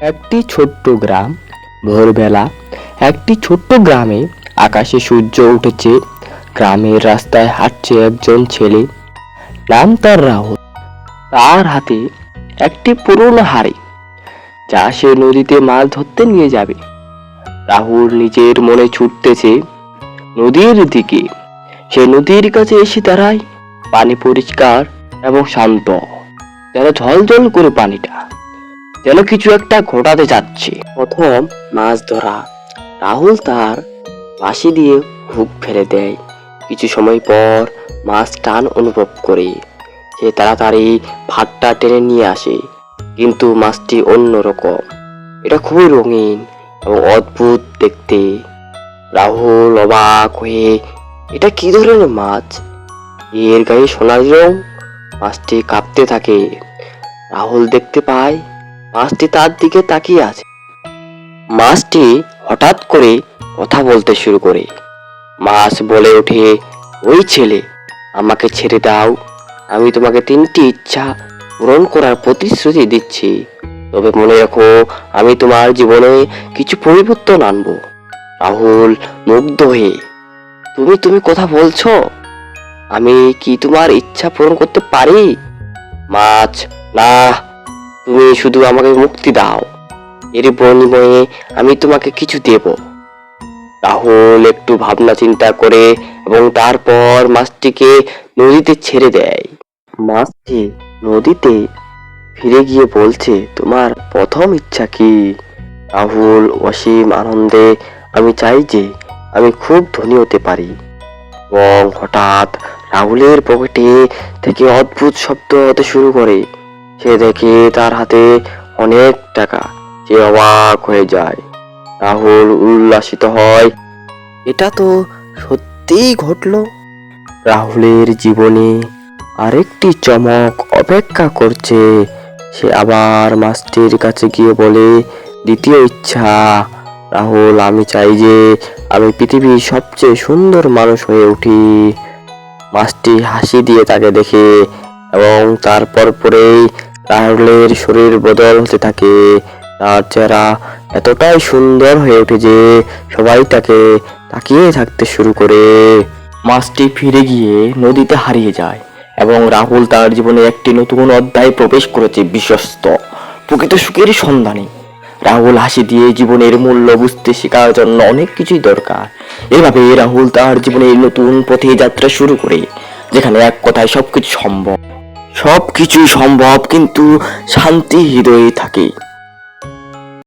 একটি ছোট্ট গ্রাম। ভোরবেলা একটি ছোট্ট গ্রামে আকাশে সূর্য উঠেছে। গ্রামের রাস্তায় হাঁটছে একজন ছেলে, নাম তার রাহুল। তার হাতে একটি পুরনো হাঁড়ি, যা সে নদীতে মাছ ধরতে নিয়ে যাবে। রাহুল নিজের মনে ছুটতেছে নদীর দিকে। সে নদীর কাছে এসে দাঁড়ায়। পানি পরিষ্কার এবং শান্ত, যেন ঝলঝল করে পানিটা, যেন কিছু একটা ঘটাতে যাচ্ছে। প্রথম মাছ ধরা। রাহুল তার বাঁশি দিয়ে হুক ফেলে দেয়। কিছু সময় পর মাছ টান অনুভব করে। সে তাড়াতাড়ি ফাটটা টেনে নিয়ে আসে, কিন্তু মাছটি অন্যরকম। এটা খুবই রঙিন এবং অদ্ভুত দেখতে। রাহুল অবাক হয়ে, এটা কি ধরনের মাছ? এর গায়ে সোনালি রং। মাছটি কাঁপতে থাকে। রাহুল দেখতে পায় মাছটি তার দিকে তাকিয়ে আছে। মাছটি হঠাৎ করে কথা বলতে শুরু করে। মাছ বলে ওঠে, ওই ছেলে, আমাকে ছেড়ে দাও। আমি তোমাকে 3টি ইচ্ছা পূরণ করার প্রতিশ্রুতি দিচ্ছি। তবে মনে রাখো, আমি তোমার জীবনে কিছু পরিবর্তন আনবো। রাহুল মুগ্ধ হয়ে, তুমি তুমি কথা বলছো? আমি কি তোমার ইচ্ছা পূরণ করতে পারি? মাছ, না, তুমি শুধু আমাকে মুক্তি দাও। এর বিনিময়ে আমি তোমাকে কিছু দেব। রাহুল একটু ভাবনা চিন্তা করে এবং তারপর মাছটিকে নদীতে ছেড়ে দেয়। মাছটি নদীতে ফিরে গিয়ে বলছে, তোমার প্রথম ইচ্ছা কি? রাহুল অসীম আনন্দে, আমি চাই যে আমি খুব ধনী হতে পারি। এবং হঠাৎ রাহুলের পকেটে থেকে অদ্ভুত শব্দ হতে শুরু করে। সে দেখে তার হাতে অনেক টাকা। সে অবাক হয়ে যায়। রাহুল উল্লাসিত হয়, এটা তো সত্যিই ঘটলো। রাহুলের জীবনে আরেকটি চমক অপেক্ষা করছে। সে আবার মাছটির কাছে গিয়ে বলে, দ্বিতীয় ইচ্ছা। রাহুল, আমি চাই যে আমি পৃথিবীর সবচেয়ে সুন্দর মানুষ হয়ে উঠি। মাছটি হাসি দিয়ে তাকে দেখে এবং তারপর পরেই রাহুলের শরীর বদল হতে থাকে। তার চেহারা এতটাই সুন্দর হয়ে ওঠে যে সবাই তাকে তাকিয়ে থাকতে শুরু করে। মাছটি ফিরে গিয়ে নদীতে হারিয়ে যায় এবং রাহুল তার জীবনে একটি নতুন অধ্যায় প্রবেশ করেছে, বিশ্বস্ত প্রকৃত সুখের সন্ধানে। রাহুল হাসি দিয়ে জীবনের মূল্য বুঝতে শেখার জন্য অনেক কিছুই দরকার। এভাবে রাহুল তার জীবনের নতুন পথে যাত্রা শুরু করে, যেখানে এক কথায় সবকিছু সম্ভব। সবকিছুই সম্ভব, কিন্তু শান্তি হৃদয়ে থাকে।